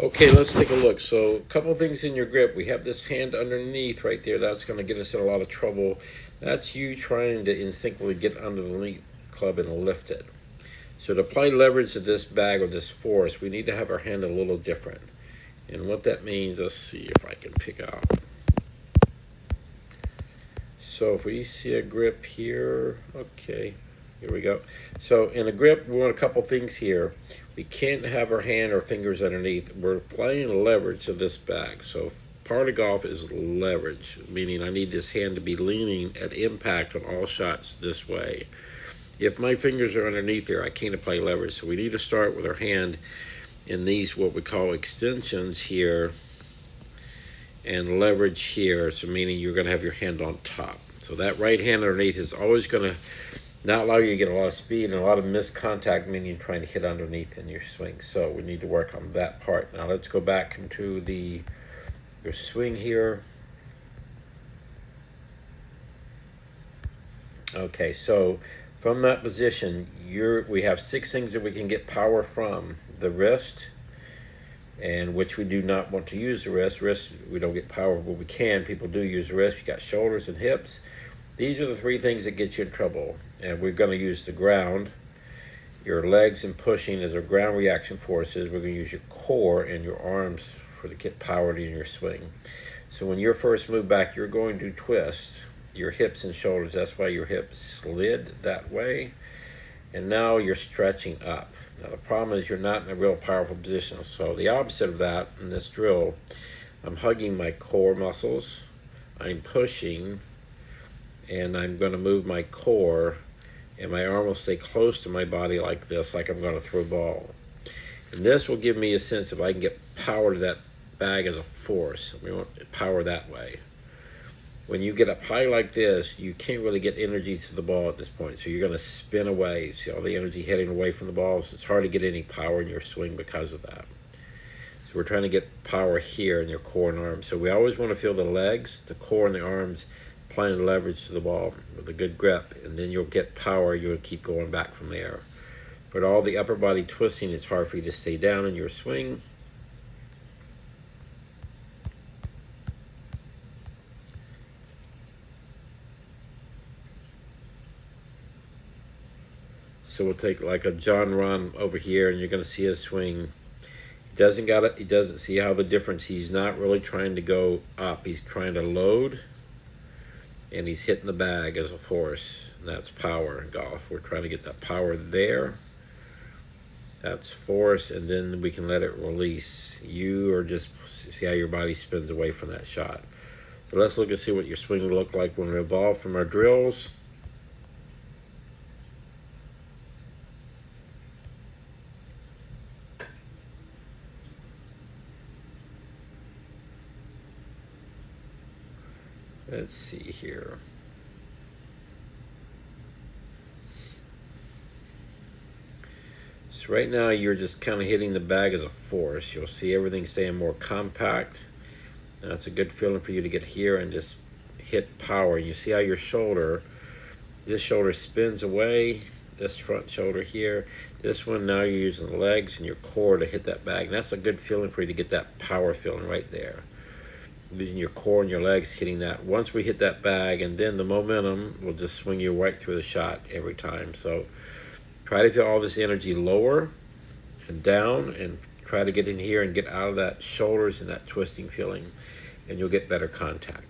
Okay, let's take a look. So, a couple things in your grip. We have this hand underneath right there. That's going to get us in a lot of trouble. That's you trying to instinctively get under the lead club and lift it. So, to apply leverage to this bag or this force, we need to have our hand a little different. And what that means, let's see if I can pick out. So, if we see a grip here, okay, here we go. So in a grip, we want a couple things here. We can't have our hand or fingers underneath. We're applying leverage to this bag. So part of golf is leverage, meaning I need this hand to be leaning at impact on all shots this way. If my fingers are underneath there, I can't apply leverage. So we need to start with our hand in these what we call extensions here and leverage here. So meaning you're going to have your hand on top. So that right hand underneath is always going to not allow you to get a lot of speed and a lot of missed contact, meaning you're trying to hit underneath in your swing. So we need to work on that part. Now let's go back into your swing here. Okay, so from that position, we have 6 things that we can get power from. The wrist, and which we do not want to use the wrist. Wrist, we don't get power, but we can. People do use the wrist. You got shoulders and hips. These are the 3 things that get you in trouble. And we're going to use the ground, your legs and pushing as our ground reaction forces. We're going to use your core and your arms to get power in your swing. So when you first move back, you're going to twist your hips and shoulders. That's why your hips slid that way. And now you're stretching up. Now the problem is you're not in a real powerful position. So the opposite of that in this drill, I'm hugging my core muscles. I'm pushing. And I'm going to move my core, and my arm will stay close to my body like this, like I'm going to throw a ball. And this will give me a sense if I can get power to that bag as a force. We want power that way. When you get up high like this, you can't really get energy to the ball at this point. So you're going to spin away. See all the energy heading away from the ball? So it's hard to get any power in your swing because of that. So we're trying to get power here in your core and arms. So we always want to feel the legs, the core, and the arms applying the leverage to the ball with a good grip, and then you'll get power. You'll keep going back from there. But all the upper body twisting, it's hard for you to stay down in your swing. So we'll take like a Jon Rahm over here, and you're going to see his swing. He doesn't see how the difference. He's not really trying to go up. He's trying to load. And he's hitting the bag as a force. And that's power in golf. We're trying to get that power there. That's force, and then we can let it release. You or just see how your body spins away from that shot. So let's look and see what your swing will look like when we evolve from our drills. Let's see here. So right now you're just kind of hitting the bag as a force. You'll see everything staying more compact. That's a good feeling for you to get here and just hit power. You see how your this shoulder spins away, this front shoulder here. This one, now you're using the legs and your core to hit that bag. And that's a good feeling for you to get that power feeling right there. Using your core and your legs, hitting that. Once we hit that bag, and then the momentum will just swing you right through the shot every time. So try to feel all this energy lower and down, and try to get in here and get out of that shoulders and that twisting feeling, and you'll get better contact.